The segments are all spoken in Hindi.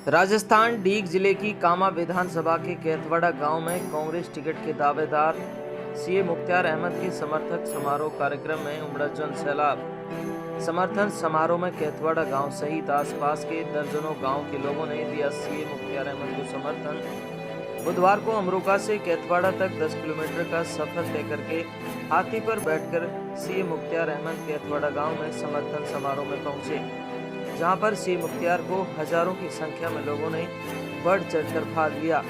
राजस्थान डीग जिले की कामा विधानसभा के कैथवाड़ा गांव में कांग्रेस टिकट के दावेदार सीए मुख्तार अहमद के समर्थक समारोह कार्यक्रम में उमड़ा जन सैलाब। समर्थन समारोह में कैथवाड़ा गांव सहित आसपास के दर्जनों गांव के लोगों ने दिया सीए मुख्तार अहमद को समर्थन। बुधवार को अमरोका से कैथवाड़ा तक 10 किलोमीटर का सफर तय करके हाथी पर बैठकर सीए मुख्तार अहमद कैथवाड़ा गांव में समर्थन समारोह में पहुंचे, जहां पर सीए मुख्तार को हजारों की संख्या में लोगों ने बढ़ चढ़कर भाग लिया।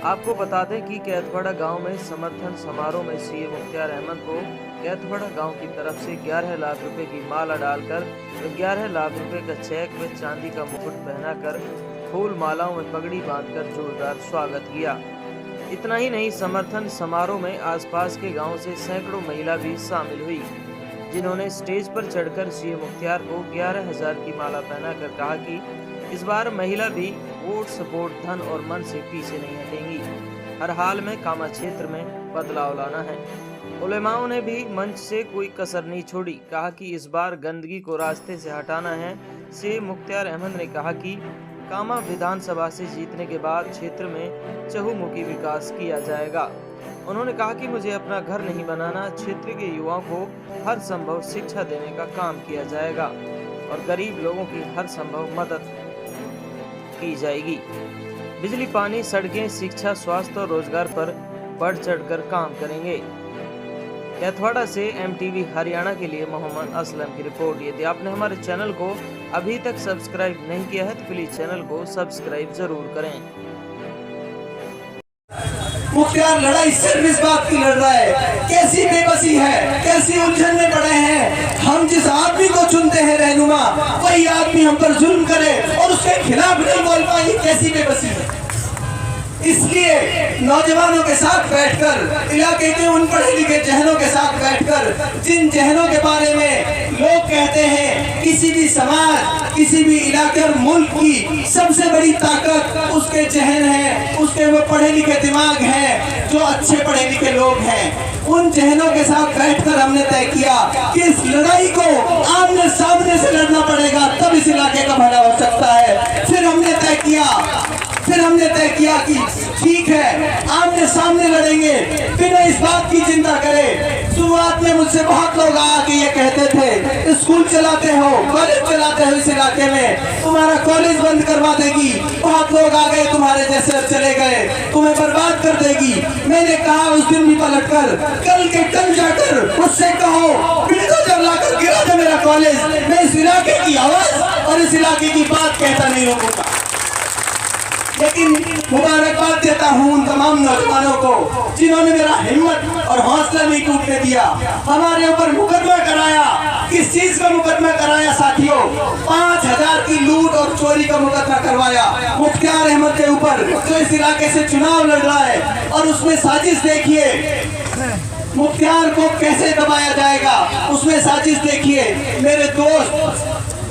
आपको बता दें कि कैथवाड़ा गांव में समर्थन समारोह में सीए मुख्तार अहमद को कैथवाड़ा गांव की तरफ से 11 लाख रुपए की माला डालकर 11 लाख रुपए का चेक व चांदी का मुकुट पहनाकर फूल मालाओं में पगड़ी बांधकर जोरदार स्वागत किया। इतना ही नहीं, समर्थन समारोह में आसपास के गाँव से सैकड़ों महिला भी शामिल हुई, जिन्होंने स्टेज पर चढ़कर सीए मुख्तार को 11,000 की माला पहनाकर कहा कि इस बार महिला भी वोट सपोर्ट धन और मन से पीछे नहीं हटेंगी। हर हाल में कामा क्षेत्र में बदलाव लाना है। उलेमाओं ने भी मंच से कोई कसर नहीं छोड़ी, कहा कि इस बार गंदगी को रास्ते से हटाना है। सीए मुख्तार अहमद ने कहा कि कामा विधानसभा से जीतने के बाद क्षेत्र में चहुमुखी विकास किया जाएगा। उन्होंने कहा कि मुझे अपना घर नहीं बनाना, क्षेत्र के युवाओं को हर संभव शिक्षा देने का काम किया जाएगा और गरीब लोगों की हर संभव मदद की जाएगी। बिजली, पानी, सड़कें, शिक्षा, स्वास्थ्य और रोजगार पर बढ़ चढ़कर काम करेंगे। कैथवाड़ा से एमटीवी हरियाणा के लिए मोहम्मद असलम की रिपोर्ट। यदि आपने हमारे चैनल को अभी तक सब्सक्राइब नहीं किया है तो प्लीज चैनल को सब्सक्राइब जरूर करें। मुख्तार लड़ाई सिर्फ इस बात की लड़ रहा है, कैसी बेबसी है, कैसी उलझन में पड़े हैं। हम जिस आदमी को चुनते हैं रहनुमा, वही आदमी हम पर जुल्म करे और उसके खिलाफ नहीं बोल पाए, कैसी बेबसी है। इसलिए नौजवानों के साथ बैठकर, इलाके के उन पढ़े लिखे जहनों के साथ बैठकर, जिन जहनों के बारे में लोग कहते हैं किसी भी समाज, किसी भी इलाके और मुल्क की सबसे बड़ी ताकत उसके जहन है, उसके वो पढ़े लिखे दिमाग हैं, जो अच्छे पढ़े लिखे लोग हैं। उन जहनों के साथ बैठकर हमने तय किया कि इस लड़ाई को आमने सामने से लड़ना पड़ेगा, तब इस इलाके का भला हो सकता है। फिर हमने तय किया कि ठीक है, आमने सामने लड़ेंगे, बिना इस बात की चिंता करें। शुरुआत में मुझसे बहुत लोग आके ये कहते थे, स्कूल चलाते हो, कॉलेज चलाते हो, इस इलाके में तुम्हारा कॉलेज बंद करवा देगी। बहुत लोग आ गए, तुम्हारे जैसे चले गए, तुम्हें बर्बाद कर देगी। मैंने कहा उस दिन भी पलटकर, कल के कल जाकर उससे कहो बुलडोजर लाकर गिरा दे मेरा कॉलेज। मैं इस इलाके की आवाज और इस इलाके की बात कहता नहीं रोकूंगा। लेकिन मुबारकबाद देता हूँ उन तमाम नौजवानों को जिन्होंने मेरा हिम्मत और हौसला नहीं टूटने दिया। हमारे ऊपर मुकदमा कराया, किस चीज का मुकदमा कराया साथियों? 5,000 की लूट और चोरी का मुकदमा करवाया मुख्तार अहमद के ऊपर, जो इस इलाके से चुनाव लड़ रहा है। और उसमें साजिश देखिए, मुख्तार को कैसे दबाया जाएगा, उसमें साजिश देखिए। मेरे दोस्त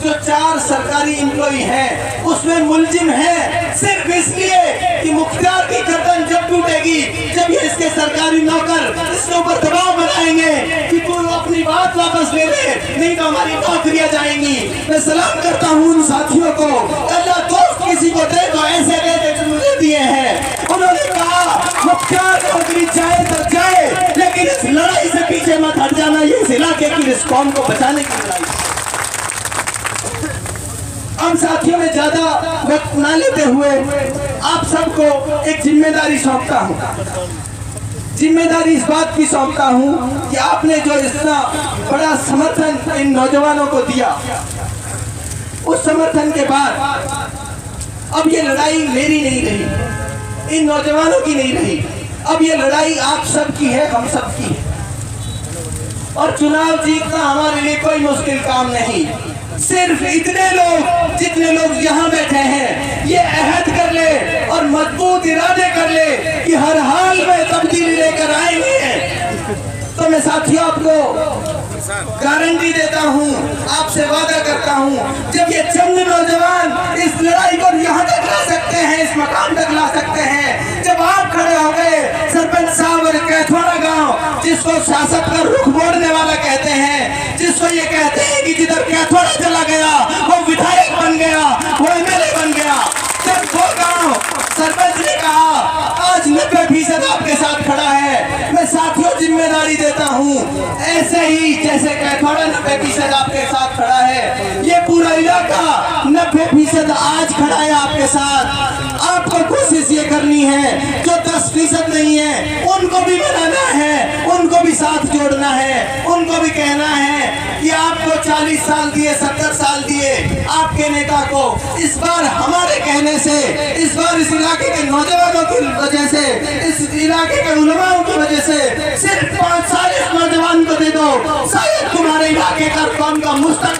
जो 4 सरकारी एम्प्लॉई हैं, उसमें मुलजिम है सिर्फ इसलिए कि मुख्तार की गर्दन जब टूटेगी, जब ये इसके सरकारी नौकर इसके ऊपर दबाव बनाएंगे कि तू अपनी बात वापस ले ले, नहीं तो हमारी नौकरियां जाएंगी। मैं सलाम करता हूँ उन साथियों को, अल्लाह दोस्त किसी को दे तो ऐसे दे जो मुझे दिए हैं। उन्होंने कहा मुख्तार नौकरी चाहे तो जाए, लेकिन इस लड़ाई से पीछे मत हट जाना। ये इस इलाके की, इस कौम को बचाने की लड़ाई। हम साथियों में ज्यादा वक्त ना लेते हुए आप सबको एक जिम्मेदारी सौंपता हूँ। जिम्मेदारी इस बात की सौंपता हूँ कि आपने जो इतना बड़ा समर्थन इन नौजवानों को दिया, उस समर्थन के बाद अब ये लड़ाई मेरी नहीं रही, इन नौजवानों की नहीं रही। अब ये लड़ाई आप सबकी है, हम सबकी है। और चुनाव जीतना हमारे लिए कोई मुश्किल काम नहीं। सिर्फ इतने लोग, जितने लोग यहाँ बैठे हैं, ये अहद कर ले और मजबूत इरादे कर ले कि हर हाल में तब्दीली लेकर आएंगे। तो मैं साथियों आपको गारंटी देता हूँ, आपसे वादा करता हूँ, जब ये चंद नौजवान इस लड़ाई को यहाँ तक ला सकते हैं, इस मकाम तक ला सकते हैं, जब आप खड़े हो गए सरपंच साहब और कैथवाड़ा गांव, जिसको शासक का रुख मोड़ने वाला कहते हैं, जिसको ये कहते हैं कि जिधर कैथवाड़ा चला गया वो विधायक बन गया, वो एमएलए बन गया, जब ही जैसे कैथोड़ा 90% आपके साथ खड़ा है, ये पूरा इलाका 90% आज खड़ा है आपके साथ। आपको कोशिश ये करनी है, जो 10% नहीं है उनको भी बनाना है, उनको भी साथ जोड़ना है, उनको भी कहना है कि आपको 40 साल दिए, 70 साल दिए आपके नेता को, इस बार हमारे कहने से, इस बार इस इलाके के नौजवानों की वजह से, इस इलाके के उलमाओं की वजह से सिर्फ 5 साल इस नौजवान को दे दो, शायद तुम्हारे इलाके का कौम का मुस्तकबिल